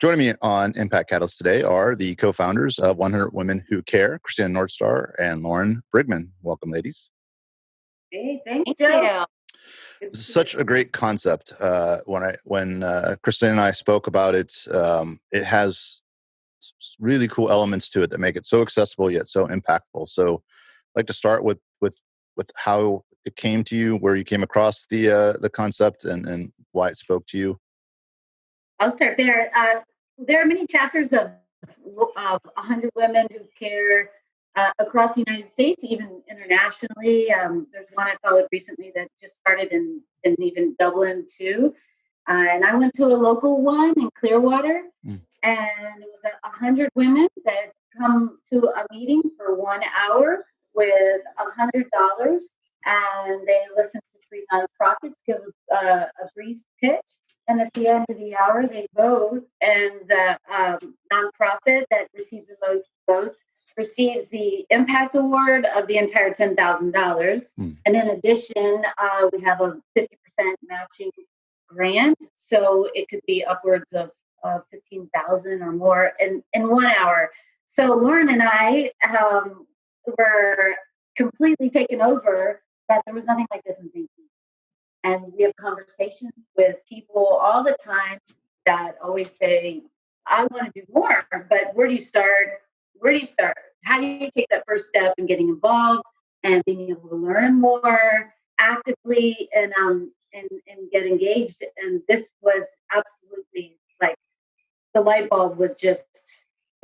Joining me on Impact Catalyst today are the co-founders of 100 Women Who Care, Christina Noordstar and Lauren Brigman. Welcome, ladies. Hey, thanks, Thank Joe. you. This is such a great concept. When Christina and I spoke about it, it has really cool elements to it that make it so accessible yet so impactful. So, I'd like to start with how it came to you, where you came across the concept, and why it spoke to you. I'll start there. There are many chapters of 100 Women Who Care across the United States, even internationally. There's one I followed recently that just started in even Dublin too. And I went to a local one in Clearwater, and it was 100 women that come to a meeting for 1 hour with $100, and they listen to 3 nonprofits give a brief pitch. And at the end of the hour, they vote, and the nonprofit that receives the most votes receives the impact award of the entire $10,000. And in addition, we have a 50% matching grant, so it could be upwards of 15,000 or more in 1 hour. So Lauren and I were completely taken over that there was nothing like this in St. Pete. And we have conversations with people all the time that always say, I want to do more, but where do you start? Where do you start? How do you take that first step in getting involved and being able to learn more actively and get engaged? And this was absolutely like the light bulb was just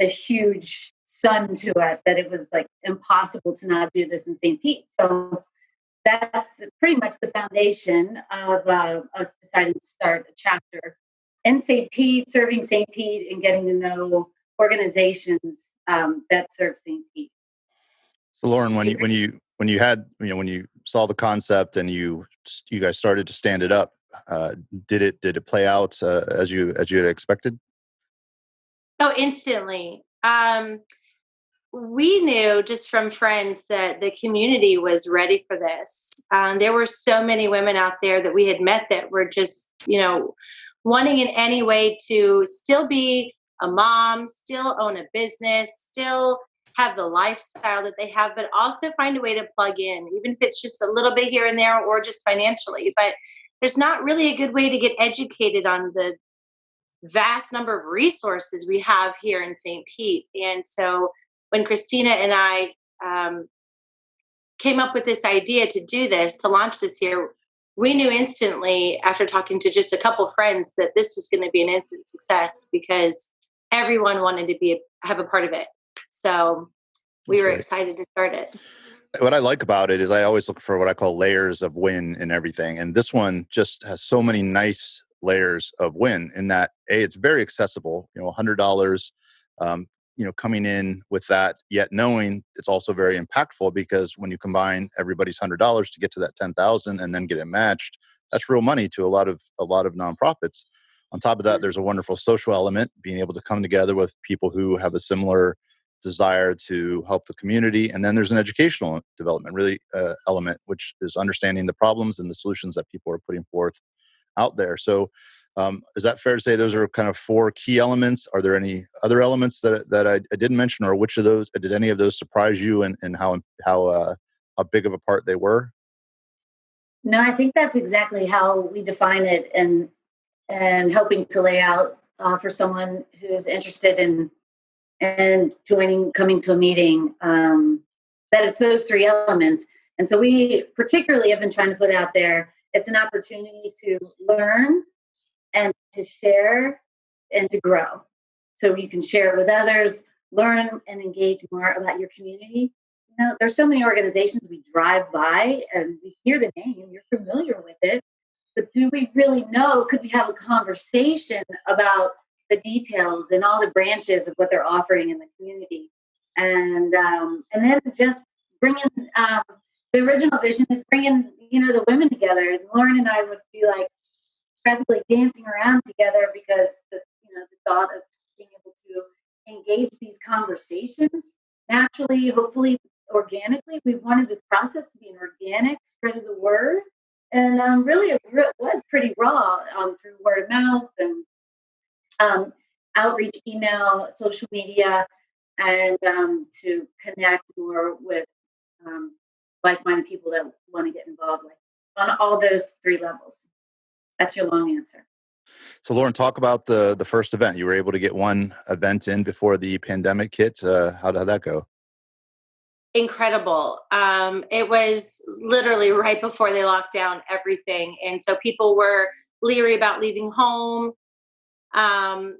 a huge sun to us that it was like impossible to not do this in St. Pete. So that's pretty much the foundation of us deciding to start a chapter in St. Pete, serving St. Pete, and getting to know organizations that serve St. Pete. So, Lauren, when you saw the concept and you guys started to stand it up, did it play out as you had expected? Oh, instantly. We knew just from friends that the community was ready for this. There were so many women out there that we had met that were just, wanting in any way to still be a mom, still own a business, still have the lifestyle that they have, but also find a way to plug in, even if it's just a little bit here and there or just financially. But there's not really a good way to get educated on the vast number of resources we have here in St. Pete. And so when Christina and I came up with this idea to do this, to launch this here, we knew instantly after talking to just a couple friends that this was going to be an instant success because everyone wanted to have a part of it. So we were excited to start it. What I like about it is I always look for what I call layers of win in everything. And this one just has so many nice layers of win in that, it's very accessible, $100, coming in with that, yet knowing it's also very impactful because when you combine everybody's $100 to get to that 10,000 and then get it matched, that's real money to a lot of nonprofits. On top of that, there's a wonderful social element, being able to come together with people who have a similar desire to help the community. And then there's an educational development element, which is understanding the problems and the solutions that people are putting forth out there. So is that fair to say those are kind of 4 key elements? Are there any other elements that I didn't mention, or which of those, did any of those surprise you and how big of a part they were? No, I think that's exactly how we define it and helping to lay out for someone who's interested in coming to a meeting, that it's those 3 elements. And so we particularly have been trying to put out there, it's an opportunity to learn and to share and to grow. So you can share with others, learn and engage more about your community. There's so many organizations we drive by and we hear the name, you're familiar with it, but do we really know? Could we have a conversation about the details and all the branches of what they're offering in the community? And then just bringing the original vision is bringing the women together. And Lauren and I would be like practically dancing around together because the thought of being able to engage these conversations naturally, hopefully organically. We wanted this process to be an organic spread of the word, and really it was pretty raw through word of mouth. And outreach, email, social media, and to connect more with like-minded people that want to get involved, like on all those three levels. That's your long answer. So, Lauren, talk about the first event. You were able to get one event in before the pandemic hit. How did that go? Incredible. It was literally right before they locked down everything. And so people were leery about leaving home. Um,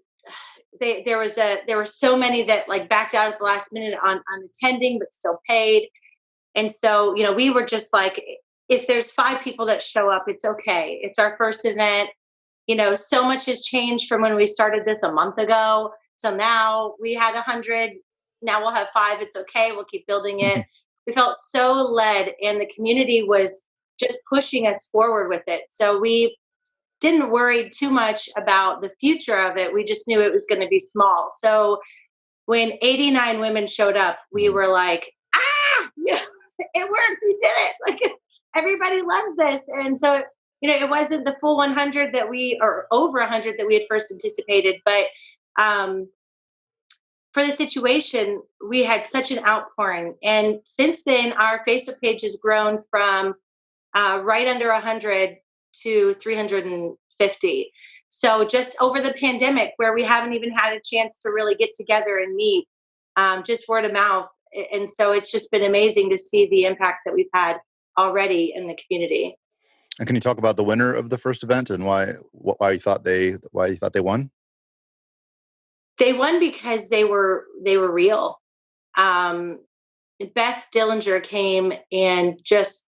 there were so many that like backed out at the last minute on attending, but still paid. And so, we were just like, if there's 5 people that show up, it's okay. It's our first event. So much has changed from when we started this a month ago. So now we had 100. Now we'll have 5. It's okay. We'll keep building it. We felt so led, and the community was just pushing us forward with it. So we didn't worry too much about the future of it. We just knew it was going to be small. So when 89 women showed up, we were like, it worked. We did it. Like, everybody loves this. And so, it wasn't the full 100 or over 100 that we had first anticipated, but for the situation, we had such an outpouring. And since then, our Facebook page has grown from right under 100 to 350. So just over the pandemic, where we haven't even had a chance to really get together and meet, just word of mouth. And so it's just been amazing to see the impact that we've had already in the community. And can you talk about the winner of the first event and why you thought they won? They won because they were real. Beth Dillinger came and just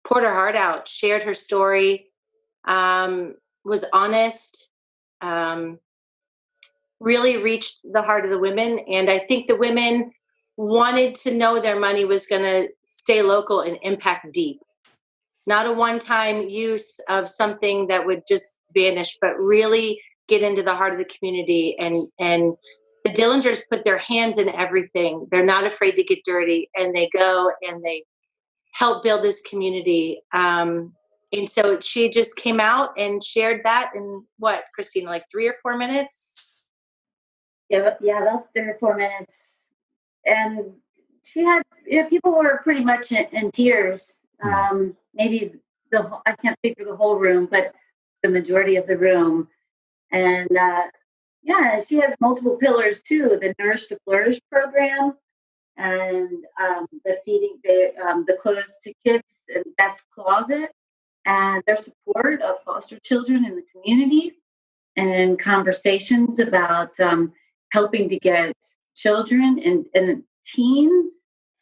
poured her heart out, shared her story, was honest, really reached the heart of the women. And I think the women wanted to know their money was going to stay local and impact deep. Not a one-time use of something that would just vanish, but really get into the heart of the community. And the Dillingers put their hands in everything. They're not afraid to get dirty, and they go and they help build this community. And so she just came out and shared that in what, Christina, like 3 or 4 minutes? Yeah, about 3 or 4 minutes. And she had, people were pretty much in tears. Maybe I can't speak for the whole room, but the majority of the room. And she has multiple pillars too: the Nourish to Flourish program, and the feeding, the clothes to kids and Beth's closet, and their support of foster children in the community, and conversations about helping to get children and teens,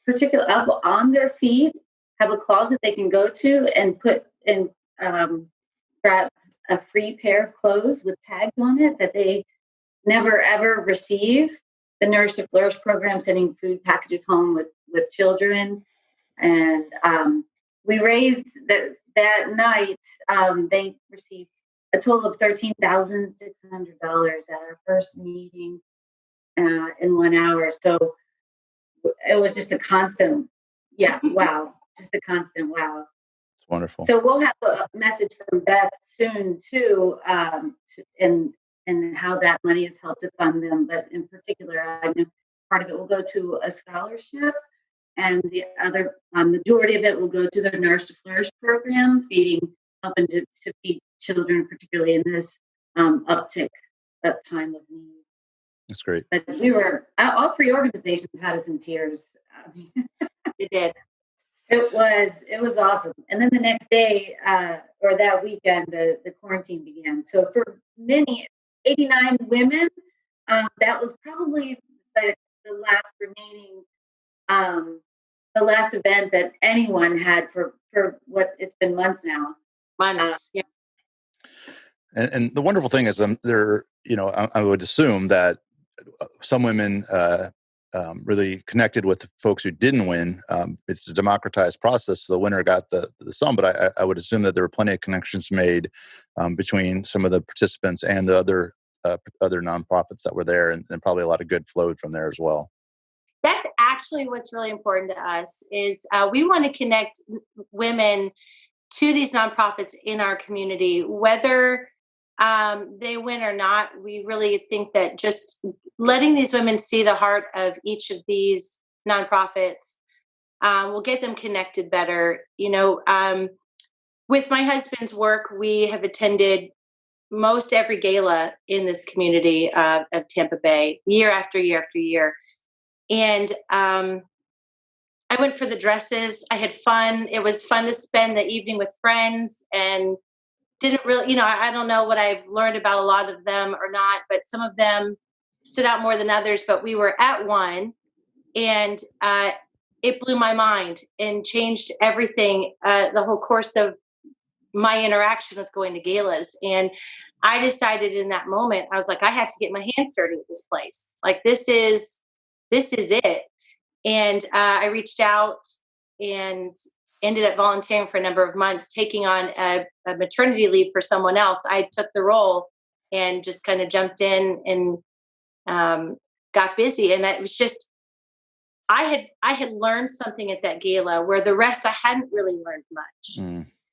particularly up on their feet, have a closet they can go to and put and grab a free pair of clothes with tags on it that they never ever receive. The Nourish to Flourish program sending food packages home with children, and we raised that night. They received a total of $13,600 at our first meeting in 1 hour. So it was just a constant, wow, just a constant wow. It's wonderful. So we'll have a message from Beth soon too, and how that money has helped to fund them. But in particular, I know part of it will go to a scholarship, and the other majority of it will go to the Nourish to Flourish program, helping to feed children, particularly in this uptick at time of need. That's great. But we were all 3 organizations had us in tears. I mean, It did. It was awesome. And then the next day, or that weekend, the quarantine began. So for many 89 women, that was probably the last remaining, the last event that anyone had for what it's been months now. Months. Yeah. And the wonderful thing is, I would assume that some women really connected with the folks who didn't win. It's a democratized process, so the winner got the sum. But I would assume that there were plenty of connections made between some of the participants and the other nonprofits that were there, and probably a lot of good flowed from there as well. That's actually what's really important to us is we want to connect women to these nonprofits in our community, whether they win or not, we really think that just letting these women see the heart of each of these nonprofits will get them connected better. With my husband's work, we have attended most every gala in this community of Tampa Bay, year after year after year. And I went for the dresses. I had fun. It was fun to spend the evening with friends, and didn't really, I don't know what I've learned about a lot of them or not, but some of them stood out more than others. But we were at one, and it blew my mind and changed everything, the whole course of my interaction with going to galas. And I decided in that moment, I was like, I have to get my hands dirty at this place. Like, this is it. And I reached out and ended up volunteering for a number of months, taking on a maternity leave for someone else. I took the role and just kind of jumped in and got busy. And it was just, I had learned something at that gala where the rest I hadn't really learned much.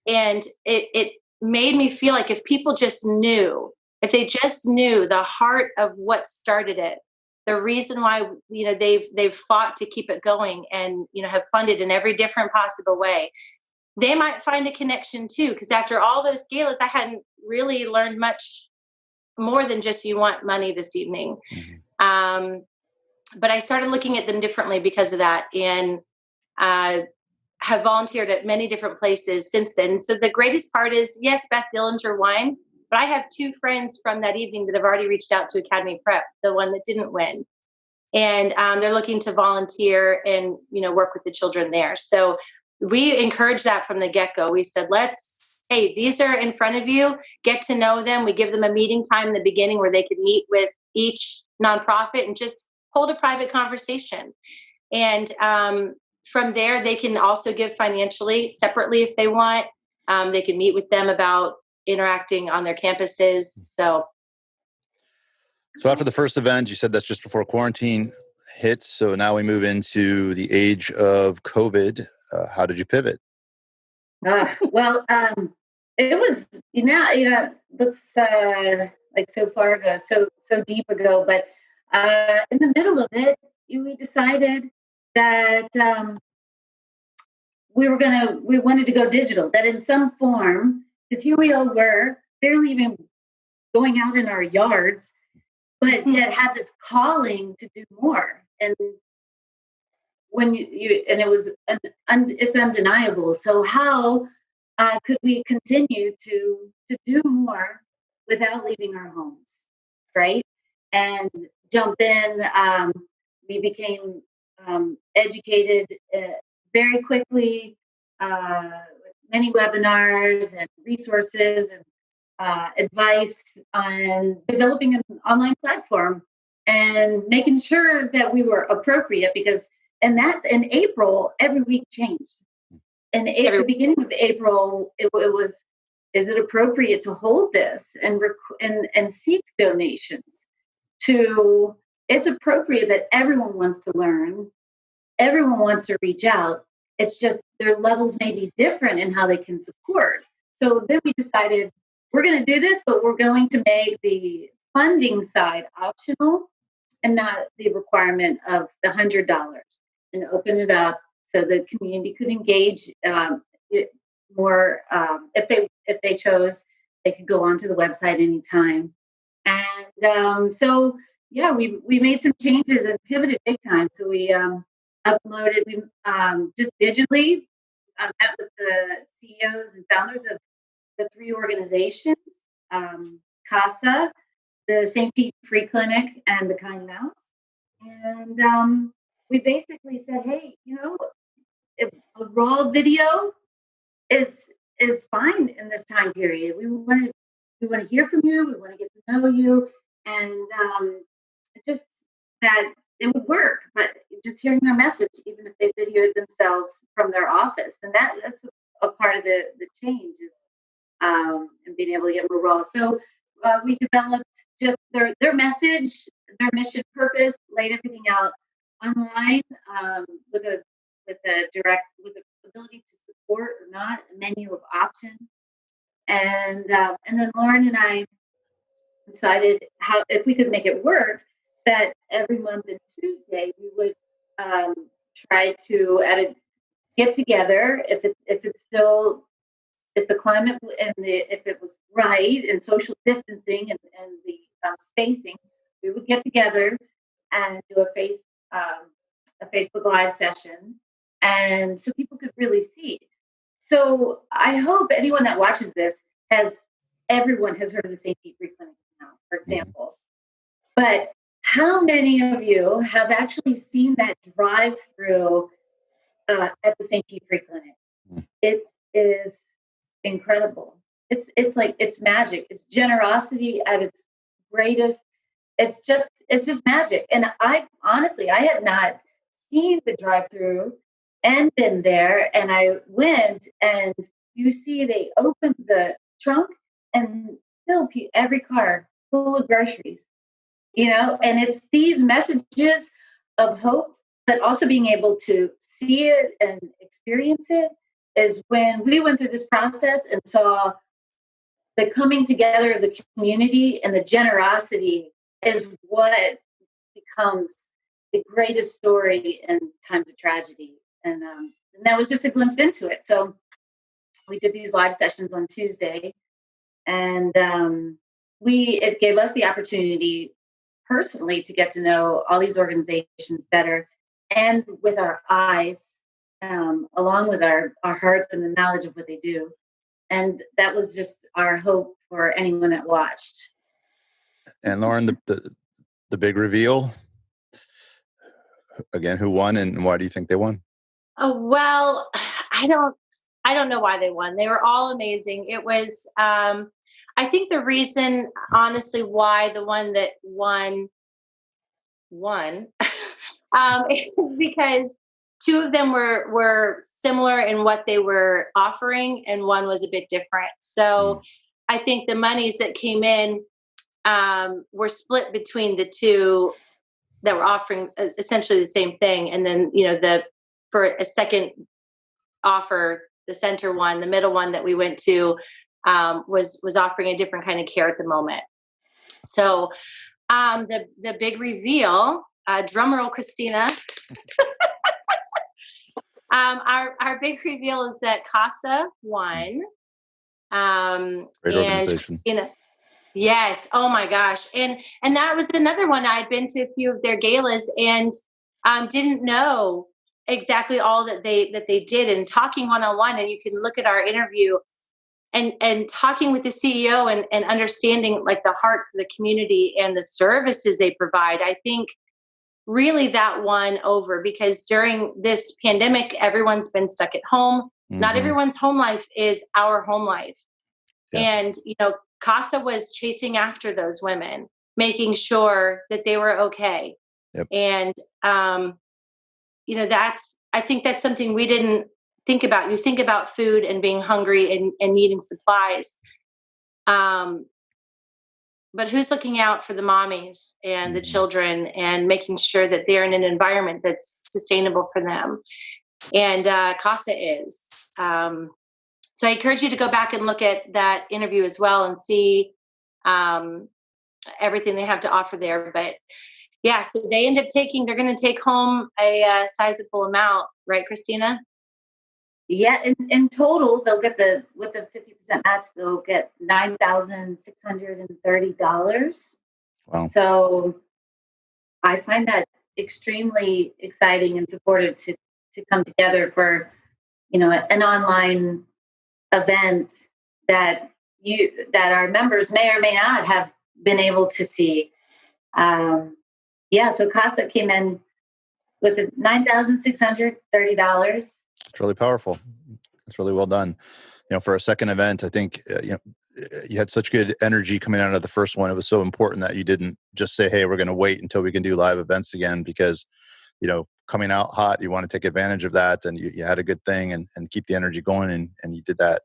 And it made me feel like if people just knew, if they just knew the heart of what started it, the reason why, they've fought to keep it going and, have funded in every different possible way, they might find a connection too. Because after all those galas, I hadn't really learned much more than just, you want money this evening. But I started looking at them differently because of that. And have volunteered at many different places since then. So the greatest part is, yes, Beth Dillinger won, but I have two friends from that evening that have already reached out to Academy Prep, the one that didn't win. And they're looking to volunteer and, work with the children there. So we encourage that from the get-go. We said, hey, these are in front of you, get to know them. We give them a meeting time in the beginning where they could meet with each nonprofit and just hold a private conversation. And from there, they can also give financially separately if they want. They can meet with them about interacting on their campuses. So after the first event, you said that's just before quarantine hit. So now we move into the age of COVID. How did you pivot? It was, looks like so far ago, so deep ago. But in the middle of it, we decided that we wanted to go digital, that in some form, because here we all were, barely even going out in our yards, but yet had this calling to do more. And when it's undeniable. So how could we continue to do more without leaving our homes, right? And jump in. We became educated very quickly, many webinars and resources and advice on developing an online platform and making sure that we were appropriate, because in April, every week changed. And at the beginning of April, it was, is it appropriate to hold this and seek donations? To, it's appropriate that everyone wants to learn, everyone wants to reach out. It's just their levels may be different in how they can support. So then we decided we're going to do this, but we're going to make the funding side optional and not the requirement of the $100, and open it up so the community could engage more. If they chose, they could go onto the website anytime. And so we made some changes and pivoted big time. So we uploaded just digitally. Met with the CEOs and founders of the three organizations, CASA, the St. Pete Free Clinic, and the Kind Mouse. And we basically said, hey, if a raw video is fine in this time period. We want to hear from you. We want to get to know you, and just that it would work. But just hearing their message, even if they videoed themselves from their office, and that's a part of the change is and being able to get more raw. So we developed just their message, their mission, purpose, laid everything out online with the ability to support or not, a menu of options. And then Lauren and I decided how if we could make it work that every month on Tuesday we would um, try to at a get together if it's still if the climate and if it was right and social distancing and the spacing, we would get together and do a Facebook Live session, and so people could really see. So I hope anyone that watches this has everyone has heard of the St. Pete Free Clinic now, for Mhm. example. But how many of you have actually seen that drive through at the St. Pete Free Clinic? Mhm. It is incredible. It's like it's magic. It's generosity at its greatest. It's just magic. And I honestly I had not seen the drive through and been there. And I went and you see they opened the trunk and fill every car full of groceries. And it's these messages of hope, but also being able to see it and experience it is when we went through this process and saw the coming together of the community and the generosity is what becomes the greatest story in times of tragedy. And that was just a glimpse into it. So we did these live sessions on Tuesday, and it gave us the opportunity personally to get to know all these organizations better and with our eyes, along with our hearts and the knowledge of what they do. And that was just our hope for anyone that watched. And Lauren, the big reveal again. Who won, and why do you think they won? Oh, well, I don't know why they won. They were all amazing. It was I think the reason honestly why the one that won is because two of them were similar in what they were offering and one was a bit different. So Mm. I think the monies that came in were split between the two that were offering essentially the same thing. And then, the for a second offer, the center one, the middle one that we went to was offering a different kind of care at the moment. So the big reveal, drum roll, Christina. Our big reveal is that Casa won. Great And organization. yes, oh my gosh, and that was another one. I'd been to a few of their galas and didn't know exactly all that they did. And talking one on one, and you can look at our interview and talking with the CEO and understanding like the heart for the community and the services they provide. I think really that won over because during this pandemic, everyone's been stuck at home. Not Hmm. everyone's home life is our home life. Yeah. And, Casa was chasing after those women, making sure that they were okay. Yep. And, I think that's something we didn't think about. You think about food and being hungry and needing supplies. Um, but who's looking out for the mommies and the Hmm. children and making sure that they're in an environment that's sustainable for them? And Casa is. So I encourage you to go back and look at that interview as well and see um, everything they have to offer there. But yeah, so they're going to take home a sizable amount, right, Christina? Yeah, in total, they'll get with the 50% match, they'll get $9,630. Wow. So I find that extremely exciting and supportive to come together for, an online event that that our members may or may not have been able to see. Yeah, so Casa came in with $9,630. It's really powerful. It's really well done. For a second event, I think you had such good energy coming out of the first one. It was so important that you didn't just say, "Hey, we're going to wait until we can do live events again," because coming out hot, you want to take advantage of that, and you had a good thing and keep the energy going, and you did that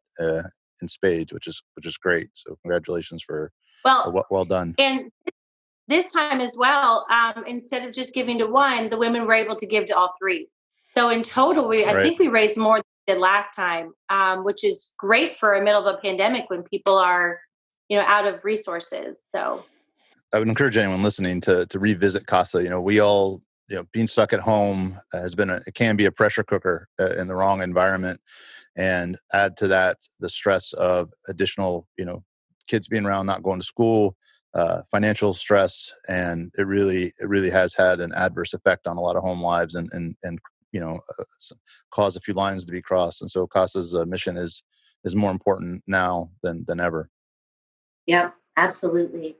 in spades, which is great. So congratulations for Well, well done. and this time as well, instead of just giving to one, the women were able to give to all three. So in total, I Right. think we raised more than we did last time, which is great for a middle of a pandemic when people are out of resources. So I would encourage anyone listening to revisit CASA. We all, being stuck at home it can be a pressure cooker in the wrong environment, and add to that the stress of additional, kids being around, not going to school, financial stress, and it really has had an adverse effect on a lot of home lives, and caused a few lines to be crossed. And so CASA's mission is more important now than ever. Yeah, absolutely.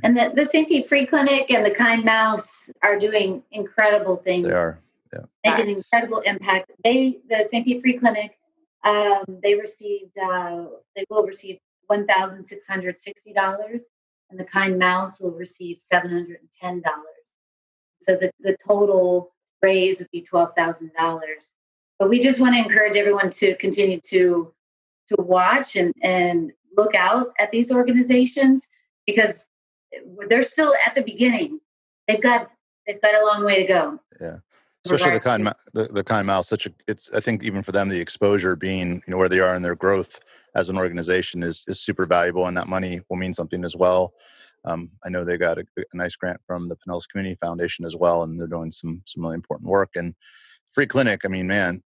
And the St. Pete Free Clinic and the Kind Mouse are doing incredible things. They are, yeah. Making an incredible impact. The St. Pete Free Clinic, they will receive $1,660, and the Kind Mouse will receive $710. So the total raise would be $12,000. But we just want to encourage everyone to continue to watch and look out at these organizations, because they're still at the beginning. They've got a long way to go. Yeah. Especially the Kind Mouse, I think even for them, the exposure being, where they are in their growth as an organization is super valuable, and that money will mean something as well. I know they got a nice grant from the Pinellas Community Foundation as well, and they're doing some really important work. And Free Clinic, I mean, man,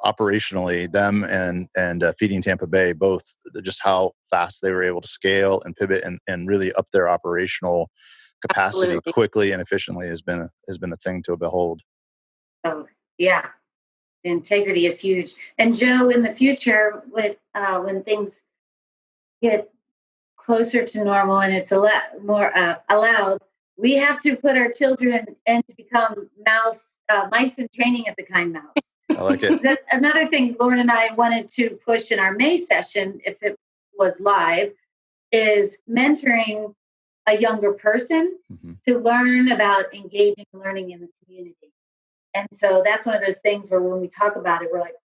operationally, them and Feeding Tampa Bay, both, just how fast they were able to scale and pivot and really up their operational capacity Absolutely. quickly and efficiently has been a thing to behold. Oh, yeah. The integrity is huge. And Joe, in the future, when things get closer to normal and it's a lot more allowed, we have to put our children in to become mice in training at the Kind Mouse. I like it. That's another thing Lauren and I wanted to push in our May session, if it was live, is mentoring a younger person to learn about engaging and learning in the community. And so that's one of those things where when we talk about it, we're like,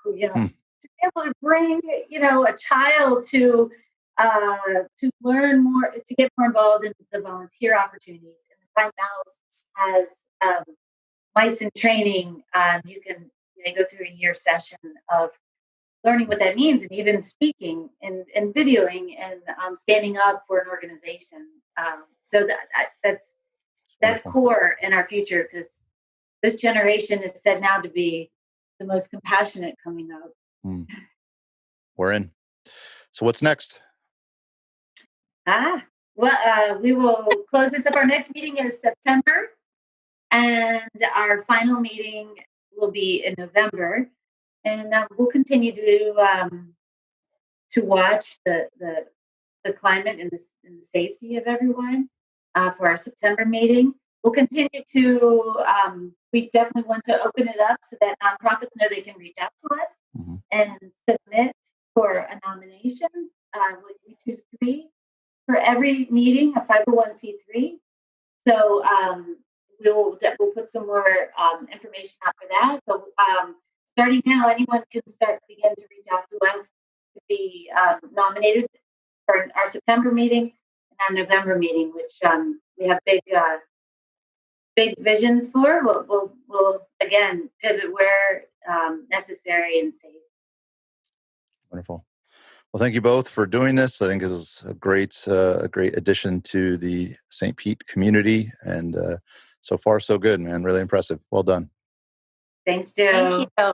to be able to bring, a child to learn more, to get more involved in the volunteer opportunities. And the Kind Mouse has mice in training. You can go through a year session of learning what that means, and even speaking and videoing and standing up for an organization. So that's core in our future, because this generation is said now to be the most compassionate coming up. We're in. So what's next? We will close this up. Our next meeting is September, and our final meeting will be in November. And we'll continue to watch the climate and the safety of everyone for our September meeting. We'll continue to. We definitely want to open it up so that nonprofits know they can reach out to us and submit for a nomination. We choose 3 for every meeting, a 501c3. So we'll put some more information out for that. So starting now, anyone can begin to reach out to us to be nominated for our September meeting and our November meeting, which we have big visions for. We'll again pivot where necessary and safe. Wonderful. Well, thank you both for doing this. I think this is a great addition to the St. Pete community, and so far so good, man. Really impressive. Well done. Thanks, Joe. Thank you.